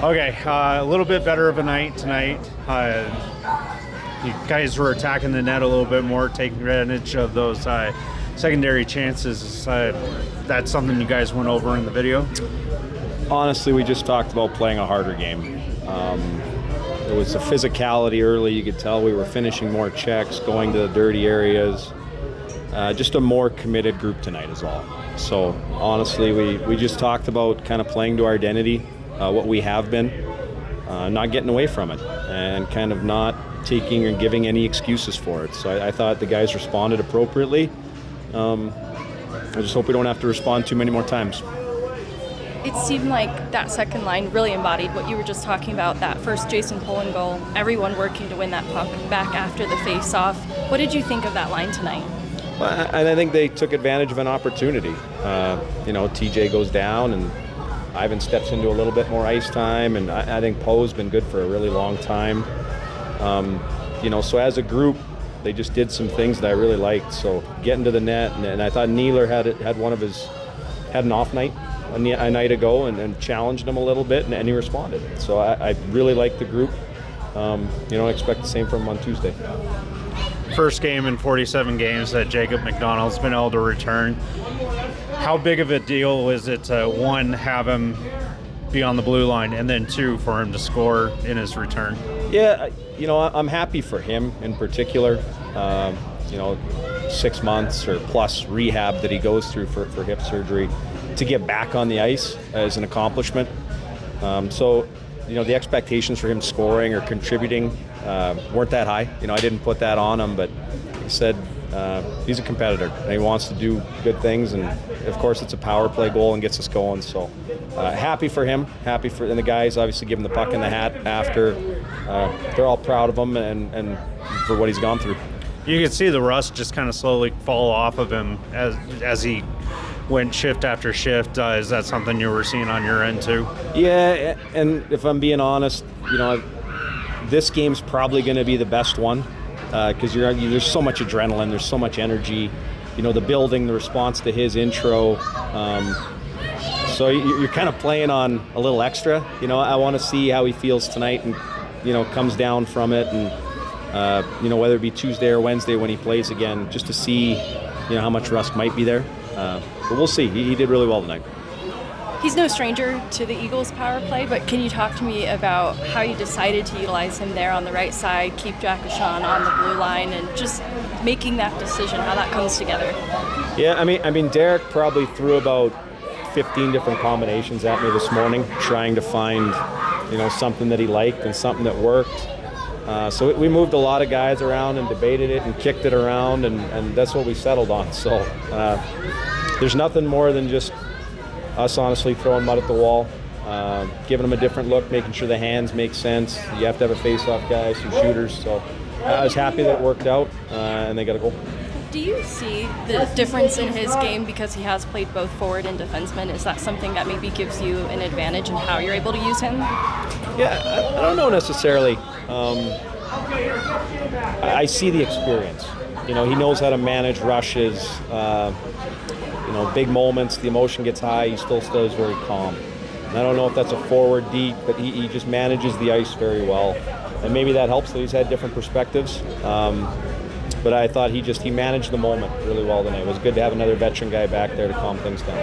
Okay, a little bit better of a night tonight. You guys were attacking the net a little bit more, taking advantage of those secondary chances. That's something you guys went over in the video? Honestly, we just talked about playing a harder game. It was a physicality early. You could tell we were finishing more checks, going to the dirty areas. Just a more committed group tonight is all. So honestly, we just talked about kind of playing to our identity, what we have been, not getting away from it, and kind of not taking or giving any excuses for it. So I thought the guys responded appropriately. I just hope we don't have to respond too many more times. It seemed like that second line really embodied what you were just talking about, that first Jason Poland goal, everyone working to win that puck back after the face-off. What did you think of that line tonight? Well, and I think they took advantage of an opportunity. TJ goes down and Ivan steps into a little bit more ice time, and I think Poe's been good for a really long time. So as a group, they just did some things that I really liked. So getting to the net, and I thought Neeler had an off night a night ago and challenged him a little bit, and he responded. So I really liked the group. I expect the same from him on Tuesday. First game in 47 games that Jacob MacDonald's been able to return. How big of a deal is it to, one, have him be on the blue line, and then two, for him to score in his return? Yeah, I'm happy for him in particular. 6 months or plus rehab that he goes through for hip surgery. To get back on the ice is an accomplishment. The expectations for him scoring or contributing weren't that high. I didn't put that on him, but he said he's a competitor and he wants to do good things, and of course it's a power play goal and gets us going. So happy for him, and the guys obviously give him the puck in the hat after. They're all proud of him and for what he's gone through. You could see the rust just kind of slowly fall off of him as he went shift after shift. Is that something you were seeing on your end too? Yeah, and if I'm being honest, this game's probably going to be the best one because there's so much adrenaline, there's so much energy. The building, the response to his intro. So you're kind of playing on a little extra. I want to see how he feels tonight and, comes down from it. And, whether it be Tuesday or Wednesday when he plays again, just to see, how much rust might be there. But we'll see. He did really well tonight. He's no stranger to the Eagles' power play, but can you talk to me about how you decided to utilize him there on the right side, keep Jack Ashawn on the blue line, and just making that decision, how that comes together? Yeah, I mean, Derek probably threw about 15 different combinations at me this morning, trying to find, something that he liked and something that worked. So we moved a lot of guys around and debated it and kicked it around, and that's what we settled on. So there's nothing more than just us honestly throwing mud at the wall, giving them a different look, making sure the hands make sense. You have to have a face-off guy, some shooters. So I was happy that it worked out, and they got a goal. Do you see the difference in his game because he has played both forward and defenseman? Is that something that maybe gives you an advantage in how you're able to use him? Yeah, I don't know necessarily. I see the experience. He knows how to manage rushes. Big moments, the emotion gets high, he still stays very calm. And I don't know if that's a forward deep, but he just manages the ice very well. And maybe that helps that he's had different perspectives. But I thought he managed the moment really well tonight. It was good to have another veteran guy back there to calm things down.